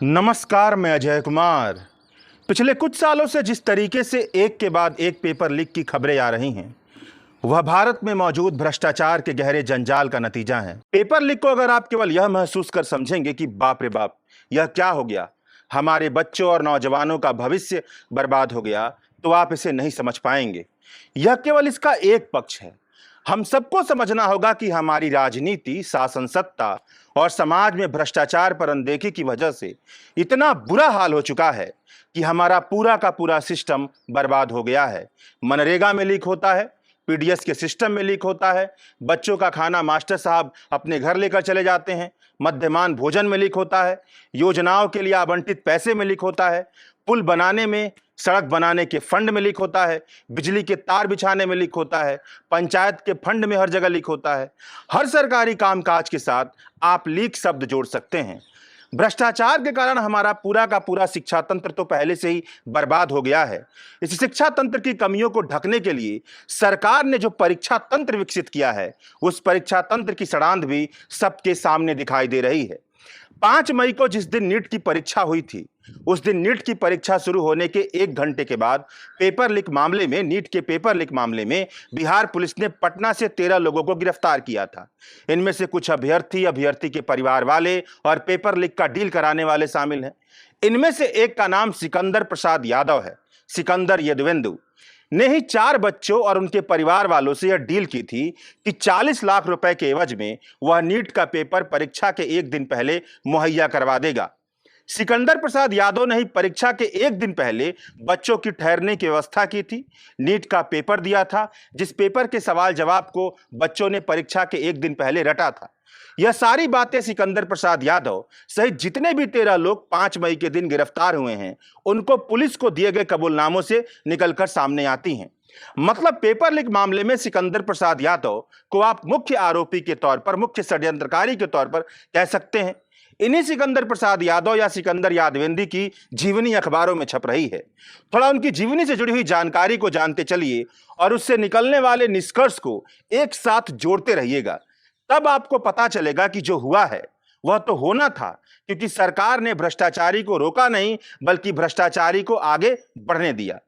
नमस्कार, मैं अजय कुमार। पिछले कुछ सालों से जिस तरीके से एक के बाद एक पेपर लीक की खबरें आ रही हैं, वह भारत में मौजूद भ्रष्टाचार के गहरे जंजाल का नतीजा है। पेपर लीक को अगर आप केवल यह महसूस कर समझेंगे कि बाप रे बाप, यह क्या हो गया, हमारे बच्चों और नौजवानों का भविष्य बर्बाद हो गया, तो आप इसे नहीं समझ पाएंगे। यह केवल इसका एक पक्ष है। हम सबको समझना होगा कि हमारी राजनीति, शासन सत्ता और समाज में भ्रष्टाचार पर अनदेखी की वजह से इतना बुरा हाल हो चुका है कि हमारा पूरा का पूरा सिस्टम बर्बाद हो गया है। मनरेगा में लीक होता है, पीडीएस के सिस्टम में लीक होता है, बच्चों का खाना मास्टर साहब अपने घर लेकर चले जाते हैं, मध्यमान भोजन में लीक होता है, योजनाओं के लिए आवंटित पैसे में लीक होता है, पुल बनाने में, सड़क बनाने के फंड में लीक होता है, बिजली के तार बिछाने में लीक होता है, पंचायत के फंड में हर जगह लीक होता है। हर सरकारी कामकाज के साथ आप लीक शब्द जोड़ सकते हैं। भ्रष्टाचार के कारण हमारा पूरा का पूरा शिक्षा तंत्र तो पहले से ही बर्बाद हो गया है। इस शिक्षा तंत्र की कमियों को ढकने के लिए सरकार ने जो परीक्षा तंत्र विकसित किया है, उस परीक्षा तंत्र की सड़ांध भी सबके सामने दिखाई दे रही है। 5 मई को जिस दिन नीट की परीक्षा हुई थी, उस दिन नीट की परीक्षा शुरू होने के 1 घंटे के बाद नीट के पेपर लीक मामले में बिहार पुलिस ने पटना से 13 लोगों को गिरफ्तार किया था। इनमें से कुछ अभ्यर्थी के परिवार वाले और पेपर लीक का डील कराने वाले शामिल हैं। इनमें से एक का नाम सिकंदर प्रसाद यादव है। सिकंदर यदवेंदु ने ही 4 बच्चों और उनके परिवार वालों से यह डील की थी कि 40 लाख रुपए के एवज में वह नीट का पेपर परीक्षा के 1 दिन पहले मुहैया करवा देगा। सिकंदर प्रसाद यादव ने ही परीक्षा के 1 दिन पहले बच्चों की ठहरने की व्यवस्था की थी, नीट का पेपर दिया था, जिस पेपर के सवाल जवाब को बच्चों ने परीक्षा के 1 दिन पहले रटा था। यह सारी बातें सिकंदर प्रसाद यादव सहित जितने भी 13 लोग 5 मई के दिन गिरफ्तार हुए हैं, उनको पुलिस को दिए गए कबूलनामों से निकलकर सामने आती हैं। मतलब पेपर लीक मामले में सिकंदर प्रसाद यादव को आप मुख्य आरोपी के तौर पर, मुख्य षड्यंत्रकारी के तौर पर कह सकते हैं। इन्हीं सिकंदर प्रसाद यादव या सिकंदर यादवेंदी की जीवनी अखबारों में छप रही है। थोड़ा उनकी जीवनी से जुड़ी हुई जानकारी को जानते चलिए और उससे निकलने वाले निष्कर्ष को एक साथ जोड़ते रहिएगा। तब आपको पता चलेगा कि जो हुआ है वह तो होना था, क्योंकि सरकार ने भ्रष्टाचारी को रोका नहीं, बल्कि भ्रष्टाचारी को आगे बढ़ने दिया।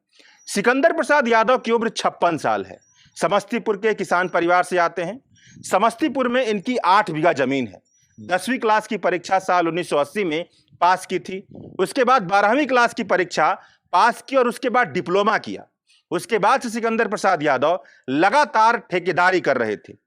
सिकंदर प्रसाद यादव की उम्र 56 साल है। समस्तीपुर के किसान परिवार से आते हैं। समस्तीपुर में इनकी 8 बीघा जमीन है। 10वीं क्लास की परीक्षा साल 1980 में पास की थी। उसके बाद 12वीं क्लास की परीक्षा पास की और उसके बाद डिप्लोमा किया। उसके बाद से सिकंदर प्रसाद यादव लगातार ठेकेदारी कर रहे थे।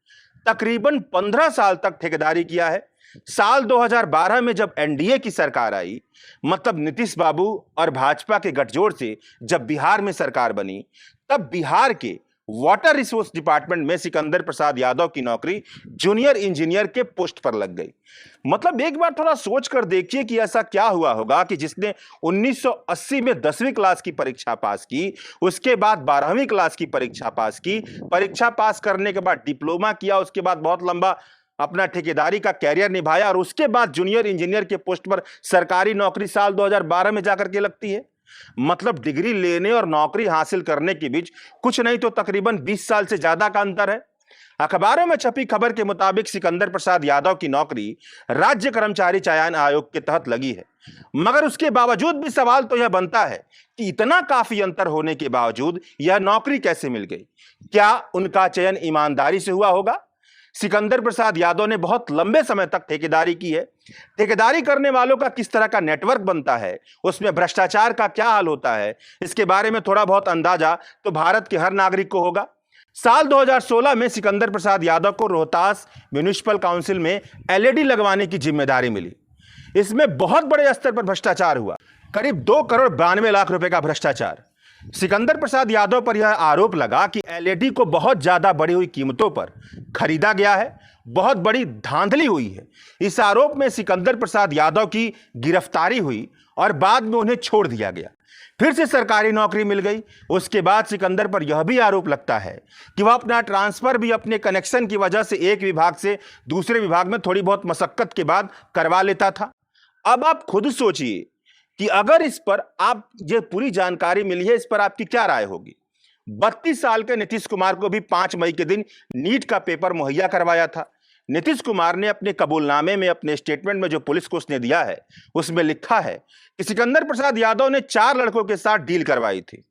तकरीबन 15 साल तक ठेकेदारी किया है। साल 2012 में जब एनडीए की सरकार आई, मतलब नीतीश बाबू और भाजपा के गठजोड़ से जब बिहार में सरकार बनी, तब बिहार के वाटर रिसोर्स डिपार्टमेंट में सिकंदर प्रसाद यादव की नौकरी जूनियर इंजीनियर के पोस्ट पर लग गई। मतलब एक बार थोड़ा सोच कर देखिए कि ऐसा क्या हुआ होगा कि जिसने 1980 में 10वीं क्लास की परीक्षा पास की, उसके बाद 12वीं क्लास की परीक्षा पास की, परीक्षा पास करने के बाद डिप्लोमा किया, उसके बाद बहुत लंबा अपना ठेकेदारी का कैरियर निभाया और उसके बाद जूनियर इंजीनियर के पोस्ट पर सरकारी नौकरी साल 2012 में जाकर के लगती है। मतलब डिग्री लेने और नौकरी हासिल करने के बीच कुछ नहीं तो तकरीबन 20 साल से ज्यादा का अंतर है। अखबारों में छपी खबर के मुताबिक सिकंदर प्रसाद यादव की नौकरी राज्य कर्मचारी चयन आयोग के तहत लगी है। मगर उसके बावजूद भी सवाल तो यह बनता है कि इतना काफी अंतर होने के बावजूद यह नौकरी कैसे मिल गई? क्या उनका चयन ईमानदारी से हुआ होगा? सिकंदर प्रसाद यादव ने बहुत लंबे समय तक ठेकेदारी की है। ठेकेदारी करने वालों का किस तरह का नेटवर्क बनता है, उसमें भ्रष्टाचार का क्या हाल होता है, इसके बारे में थोड़ा बहुत अंदाजा तो भारत के हर नागरिक को होगा। साल 2016 में सिकंदर प्रसाद यादव को रोहतास म्युनिसिपल काउंसिल में एलईडी लगवाने की जिम्मेदारी मिली। इसमें बहुत बड़े स्तर पर भ्रष्टाचार हुआ, करीब 2 करोड़ 92 लाख रुपए का भ्रष्टाचार। सिकंदर प्रसाद यादव पर यह आरोप लगा कि एलईडी को बहुत ज्यादा बढ़ी हुई कीमतों पर खरीदा गया है, बहुत बड़ी धांधली हुई है। इस आरोप में सिकंदर प्रसाद यादव की गिरफ्तारी हुई और बाद में उन्हें छोड़ दिया गया। फिर से सरकारी नौकरी मिल गई। उसके बाद सिकंदर पर यह भी आरोप लगता है कि वह अपना ट्रांसफर भी अपने कनेक्शन की वजह से एक विभाग से दूसरे विभाग में थोड़ी बहुत मशक्कत के बाद करवा लेता था। अब आप खुद सोचिए कि अगर इस पर आप ये पूरी जानकारी मिली है, इस पर आपकी क्या राय होगी? 32 साल के नीतीश कुमार को भी 5 मई के दिन नीट का पेपर मुहैया करवाया था। नीतीश कुमार ने अपने कबूलनामे में, अपने स्टेटमेंट में जो पुलिस को उसने दिया है, उसमें लिखा है कि सिकंदर प्रसाद यादव ने 4 लड़कों के साथ डील करवाई थी।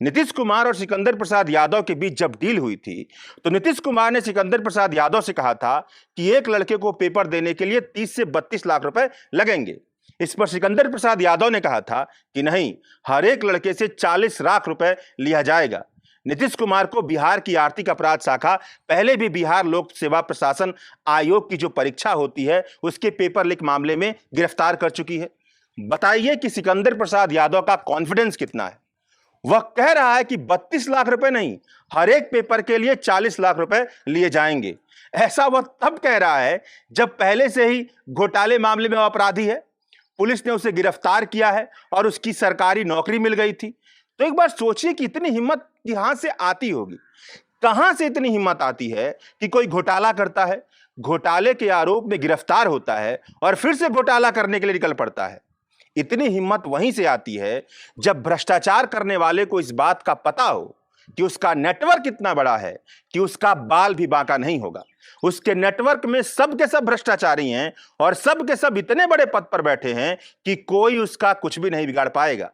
नीतीश कुमार और सिकंदर प्रसाद यादव के बीच जब डील हुई थी तो नीतीश कुमार ने सिकंदर प्रसाद यादव से कहा था कि एक लड़के को पेपर देने के लिए 30 से 32 लाख रुपए लगेंगे। इस पर सिकंदर प्रसाद यादव ने कहा था कि नहीं, हर एक लड़के से 40 लाख रुपए लिया जाएगा। नीतीश कुमार को बिहार की आर्थिक अपराध शाखा पहले भी बिहार लोक सेवा प्रशासन आयोग की जो परीक्षा होती है उसके पेपर लीक मामले में गिरफ्तार कर चुकी है। बताइए कि सिकंदर प्रसाद यादव का कॉन्फिडेंस कितना है। वह कह रहा है कि 32 लाख रुपए नहीं, हर एक पेपर के लिए 40 लाख रुपए लिए जाएंगे। ऐसा वह तब कह रहा है जब पहले से ही घोटाले मामले में अपराधी है, पुलिस ने उसे गिरफ्तार किया है और उसकी सरकारी नौकरी मिल गई थी। तो एक बार सोचिए कि इतनी हिम्मत कहां से आती होगी, कहां से इतनी हिम्मत आती है कि कोई घोटाला करता है, घोटाले के आरोप में गिरफ्तार होता है और फिर से घोटाला करने के लिए निकल पड़ता है। इतनी हिम्मत वहीं से आती है जब भ्रष्टाचार करने वाले को इस बात का पता हो कि उसका नेटवर्क इतना बड़ा है कि उसका बाल भी बांका नहीं होगा। उसके नेटवर्क में सब के सब भ्रष्टाचारी हैं और सब के सब इतने बड़े पद पर बैठे हैं कि कोई उसका कुछ भी नहीं बिगाड़ पाएगा।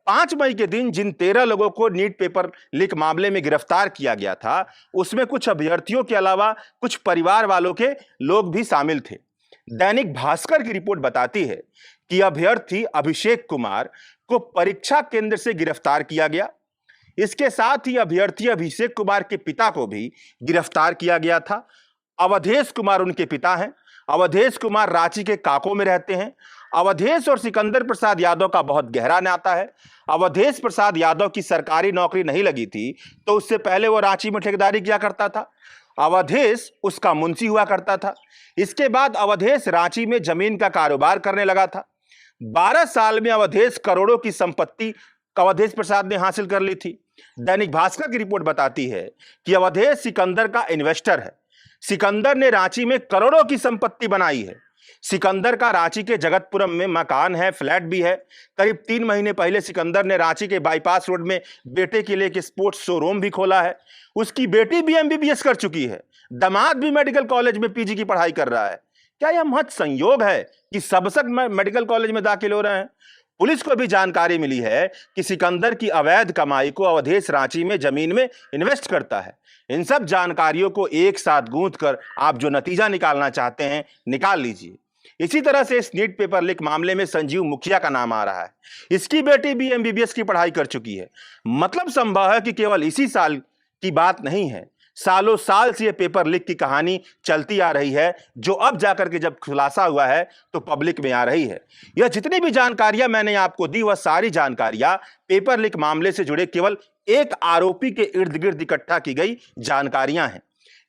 5 मई के दिन जिन 13 लोगों को नीट पेपर लीक मामले में गिरफ्तार किया गया था, उसमें कुछ अभ्यर्थियों के अलावा कुछ परिवार वालों के लोग भी शामिल थे। दैनिक भास्कर की रिपोर्ट बताती है कि अभ्यर्थी अभिषेक कुमार को परीक्षा केंद्र से गिरफ्तार किया गया। इसके साथ ही अभ्यर्थी अभिषेक कुमार के पिता को भी गिरफ्तार किया गया था। अवधेश कुमार उनके पिता हैं। अवधेश कुमार रांची के काको में रहते हैं। अवधेश और सिकंदर प्रसाद यादव का बहुत गहरा नाता है। अवधेश प्रसाद यादव की सरकारी नौकरी नहीं लगी थी तो उससे पहले वो रांची में ठेकेदारी किया करता था। अवधेश उसका मुंशी हुआ करता था। इसके बाद अवधेश रांची में जमीन का कारोबार करने लगा था। 12 साल में अवधेश करोड़ों की संपत्ति अवधेश प्रसाद ने हासिल कर ली थी। दैनिक भास्कर की रिपोर्ट बताती है कि अवधेश सिकंदर का इन्वेस्टर है। सिकंदर ने रांची में करोड़ों की संपत्ति बनाई है। सिकंदर का रांची के जगतपुरम में मकान है, फ्लैट भी है। करीब 3 महीने पहले सिकंदर ने रांची के बाईपास रोड में बेटे के लिए एक स्पोर्ट्स शोरूम भी खोला है। उसकी बेटी भी एमबीबीएस कर चुकी है। दामाद भी मेडिकल कॉलेज में पीजी की पढ़ाई कर रहा है। क्या यह महज संयोग है कि सब मेडिकल कॉलेज में दाखिल हो रहे हैं? पुलिस को भी जानकारी मिली है कि सिकंदर की अवैध कमाई को अवधेश रांची में जमीन में इन्वेस्ट करता है। इन सब जानकारियों को एक साथ गूंथकर आप जो नतीजा निकालना चाहते हैं निकाल लीजिए। इसी तरह से इस नीट पेपर लीक मामले में संजीव मुखिया का नाम आ रहा है। इसकी बेटी भी एमबीबीएस की पढ़ाई कर चुकी है। मतलब संभव है कि केवल इसी साल की बात नहीं है, सालों साल से यह पेपर लीक की कहानी चलती आ रही है, जो अब जाकर के जब खुलासा हुआ है तो पब्लिक में आ रही है। यह जितनी भी जानकारियां मैंने आपको दी, वह सारी जानकारियां पेपर लीक मामले से जुड़े केवल एक आरोपी के इर्द गिर्द इकट्ठा की गई जानकारियां हैं।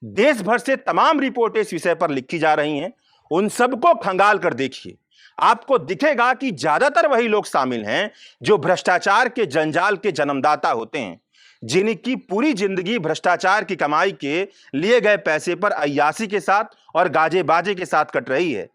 देश भर से तमाम रिपोर्टें इस विषय पर लिखी जा रही हैं। उन सबको खंगाल कर देखिए, आपको दिखेगा कि ज्यादातर वही लोग शामिल हैं जो भ्रष्टाचार के जंजाल के जन्मदाता होते हैं, जिनकी पूरी जिंदगी भ्रष्टाचार की कमाई के लिए गए पैसे पर अय्यासी के साथ और गाजे बाजे के साथ कट रही है।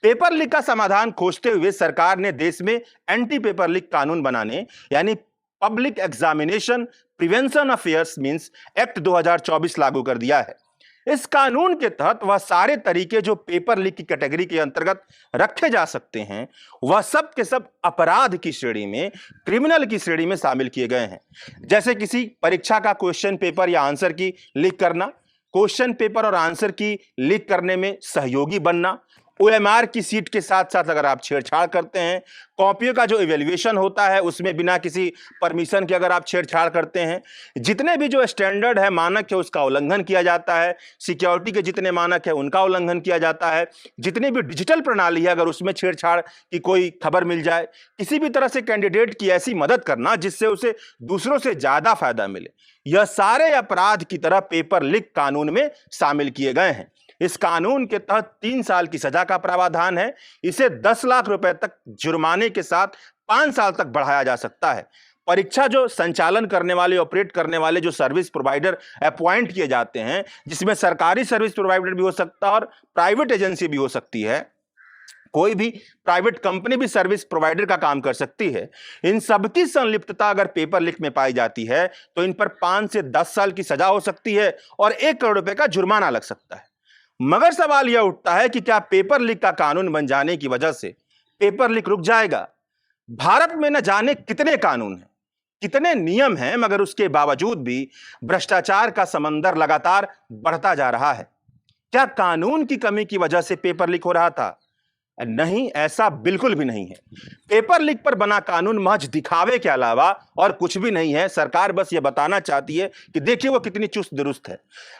पेपर लीक का समाधान खोजते हुए सरकार ने देश में एंटी पेपर लीक कानून बनाने, यानी public examination prevention affairs means act 2024 लागू कर दिया है। इस कानून के तहत वह सारे तरीके जो पेपर लीक की कैटेगरी के अंतर्गत रखे जा सकते हैं, वह सब के सब अपराध की श्रेणी में, क्रिमिनल की श्रेणी में शामिल किए गए हैं। जैसे किसी परीक्षा का क्वेश्चन पेपर या आंसर की लीक करना, क्वेश्चन पेपर और आंसर की लीक करने में सहयोगी बनना, ओएमआर की सीट के साथ साथ अगर आप छेड़छाड़ करते हैं, कॉपियों का जो इवैल्यूएशन होता है उसमें बिना किसी परमिशन के अगर आप छेड़छाड़ करते हैं, जितने भी जो स्टैंडर्ड है, मानक है, उसका उल्लंघन किया जाता है, सिक्योरिटी के जितने मानक है उनका उल्लंघन किया जाता है, जितनी भी डिजिटल प्रणाली है अगर उसमें छेड़छाड़ की कोई खबर मिल जाए, किसी भी तरह से कैंडिडेट की ऐसी मदद करना जिससे उसे दूसरों से ज्यादा फायदा मिले, यह सारे अपराध की तरह पेपर लीक कानून में शामिल किए गए हैं। इस कानून के तहत 3 साल की सजा का प्रावधान है। इसे 10 लाख रुपए तक जुर्माने के साथ 5 साल तक बढ़ाया जा सकता है। परीक्षा जो संचालन करने वाले, ऑपरेट करने वाले जो सर्विस प्रोवाइडर अपॉइंट किए जाते हैं, जिसमें सरकारी सर्विस प्रोवाइडर भी हो सकता है और प्राइवेट एजेंसी भी हो सकती है, कोई भी प्राइवेट कंपनी भी सर्विस प्रोवाइडर का काम कर सकती है, इन सबकी संलिप्तता अगर पेपर लीक में पाई जाती है तो इन पर 5 से 10 साल की सजा हो सकती है और 1 करोड़ रुपए का जुर्माना लग सकता है। मगर सवाल यह उठता है कि क्या पेपर लीक का कानून बन जाने की वजह से पेपर लीक रुक जाएगा? भारत में न जाने कितने कानून हैं, कितने नियम हैं, मगर उसके बावजूद भी भ्रष्टाचार का समंदर लगातार बढ़ता जा रहा है। क्या कानून की कमी की वजह से पेपर लीक हो रहा था? नहीं, ऐसा बिल्कुल भी नहीं है। पेपर लीक पर बना कानून महज दिखावे के अलावा और कुछ भी नहीं है। सरकार बस यह बताना चाहती है कि देखिए वो कितनी चुस्त दुरुस्त है।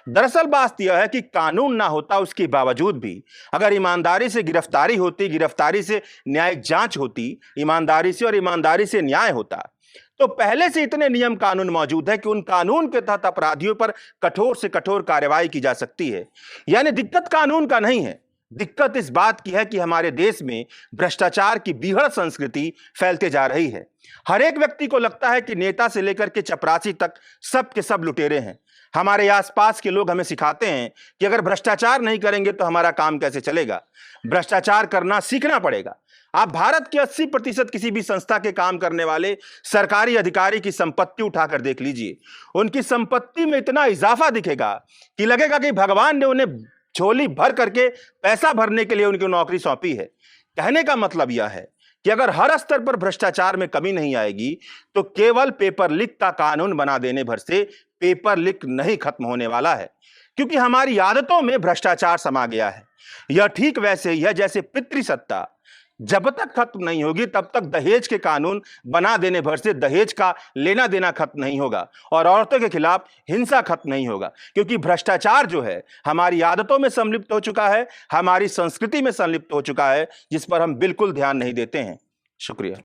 दरअसल बात यह है कि कानून ना होता उसके बावजूद भी अगर ईमानदारी से गिरफ्तारी होती, गिरफ्तारी से न्यायिक जांच होती, ईमानदारी से और ईमानदारी से न्याय होता, तो पहले से इतने नियम कानून मौजूद है कि उन कानून के तहत अपराधियों पर कठोर से कठोर कार्रवाई की जा सकती है। यानी दिक्कत कानून का नहीं है, दिक्कत इस बात की है कि हमारे देश में भ्रष्टाचार की बीहड़ संस्कृति फैलते जा रही है। हर एक व्यक्ति को लगता है कि नेता से लेकर के चपरासी तक सब के सब लुटेरे हैं। हमारे आसपास के लोग हमें सिखाते हैं कि अगर भ्रष्टाचार नहीं करेंगे तो हमारा काम कैसे चलेगा। भ्रष्टाचार करना सीखना पड़ेगा। आप भारत के 80% किसी भी संस्था के काम करने वाले सरकारी अधिकारी की संपत्ति उठाकर देख लीजिए, उनकी संपत्ति में इतना इजाफा दिखेगा कि लगेगा कि भगवान ने उन्हें झोली भर करके पैसा भरने के लिए उनकी नौकरी सौंपी है। कहने का मतलब यह है कि अगर हर स्तर पर भ्रष्टाचार में कमी नहीं आएगी तो केवल पेपर लीक का कानून बना देने भर से पेपर लीक नहीं खत्म होने वाला है, क्योंकि हमारी आदतों में भ्रष्टाचार समा गया है। यह ठीक वैसे ही है जैसे पितृसत्ता जब तक खत्म नहीं होगी तब तक दहेज के कानून बना देने भर से दहेज का लेना देना खत्म नहीं होगा और औरतों के खिलाफ हिंसा खत्म नहीं होगा, क्योंकि भ्रष्टाचार जो है हमारी आदतों में सम्मिलित हो चुका है, हमारी संस्कृति में सम्मिलित हो चुका है, जिस पर हम बिल्कुल ध्यान नहीं देते हैं। शुक्रिया।